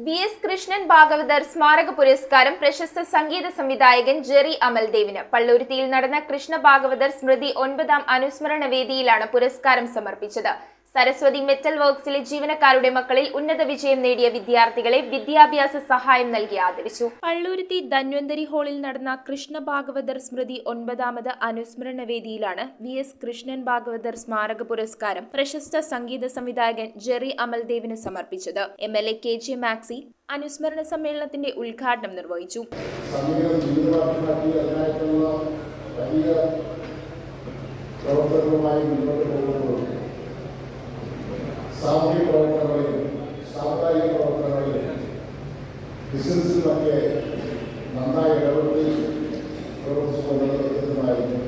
VS. Krishnan Bhagavathar സ്മാരക പുരസ്കാരം പ്രശസ്ത സംഗീത സംവിധായകൻ ജെറി അമൽദേവിന് പള്ളുരുത്തിയിൽ നടന്ന കൃഷ്ണ ഭാഗവതർ സ്മൃതി 9ാം അനുസ്മരണ വേദിയിലാണ് പുരസ്കാരം സമർപ്പിച്ചത്. സരസ്വതി മെറ്റൽ വർക്ക്സിലെ ജീവനക്കാരുടെ മക്കളിൽ ഉന്നത വിജയം നേടിയ വിദ്യാർത്ഥികളെ വിദ്യാഭ്യാസ സഹായം നൽകി ആദരിച്ചു. പള്ളുരുത്തി ധന്വന്തരി ഹാളിൽ നടന്ന കൃഷ്ണ ഭാഗവതർ സ്മൃതി 9ാമത് അനുസ്മരണ വേദിയിലാണ് വി.എസ്. കൃഷ്ണൻ ഭാഗവതർ സ്മാരക പുരസ്കാരം പ്രശസ്ത സംഗീത സംവിധായകൻ ജെറി അമൽദേവിന് സമർപ്പിച്ചത്. എം.എൽ.എ. കെ.ജെ. മാക്സി അനുസ്മരണ സമ്മേളനത്തിന്റെ ഉദ്ഘാടനം നിർവഹിച്ചു. സാമൂഹിക പ്രവർത്തനങ്ങളിലും സാമുദായിക പ്രവർത്തനങ്ങളിലും ബിസിനസ്സിലുമൊക്കെ നന്നായി ഇടപെട്ട് പ്രവർത്തിച്ചുകൊണ്ടിരുന്നതായിരുന്നു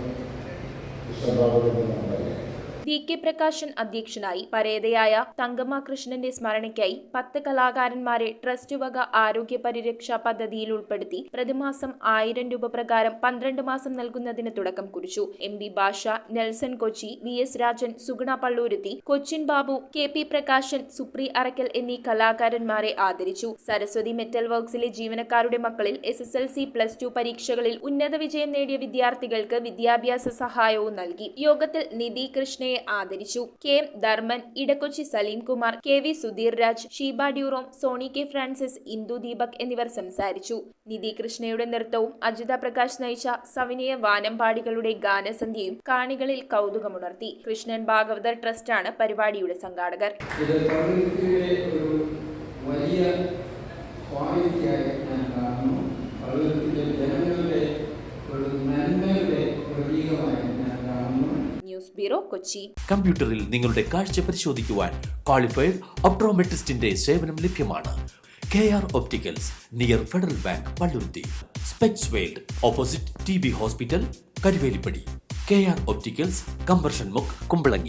വി കെ പ്രകാശൻ അധ്യക്ഷനായി. പരേതയായ തങ്കമ്മ കൃഷ്ണന്റെ സ്മരണയ്ക്കായി 10 കലാകാരന്മാരെ ട്രസ്റ്റ് വക ആരോഗ്യ പരിരക്ഷാ പദ്ധതിയിൽ ഉൾപ്പെടുത്തി പ്രതിമാസം 1000 രൂപ പ്രകാരം 12 മാസം നൽകുന്നതിന് തുടക്കം കുറിച്ചു. M B. Basha, Nelson Kochi, V S. Rajan, Suguna Palluruthy, Cochin Babu, K P. Prakashan, Supri Arakkal എന്നീ കലാകാരന്മാരെ ആദരിച്ചു. സരസ്വതി മെറ്റൽ വർക്ക്സിലെ ജീവനക്കാരുടെ മക്കളിൽ SSLC, +2 പരീക്ഷകളിൽ ഉന്നത വിജയം നേടിയ വിദ്യാർത്ഥികൾക്ക് വിദ്യാഭ്യാസ സഹായവും നൽകി. യോഗത്തിൽ നിധി കൃഷ്ണയെ ആദരിച്ചു. K. M. Dharman, Edakochi Saleem Kumar, K V. Sudheer Raj, Sheeba Durom, Soni K. Francis, Indu Deepak എന്നിവർ സംസാരിച്ചു. നിധി കൃഷ്ണയുടെ നൃത്തവും അജിത പ്രകാശ് നയിച്ച സവിനയ വാനമ്പാടികളുടെ ഗാനസന്ധ്യയും കാണികളിൽ കൗതുകമുണർത്തി. കൃഷ്ണൻ ഭാഗവതർ ട്രസ്റ്റാണ് പരിപാടിയുടെ സംഘാടകർ. News bureau, Kochi. കമ്പ്യൂട്ടറിൽ നിങ്ങളുടെ കാഴ്ച പരിശോധിക്കുവാൻ ക്വാളിഫൈഡ് ഒപ്ട്രോമെട്രിസ്റ്റിന്റെ സേവനം ലഭ്യമാണ്. KR opticals, near federal bank, Palluruthy. Specs world, opposite TB hospital, Karuvelippady. KR opticals, combustion മുക്ക്, കുമ്പളങ്ങി.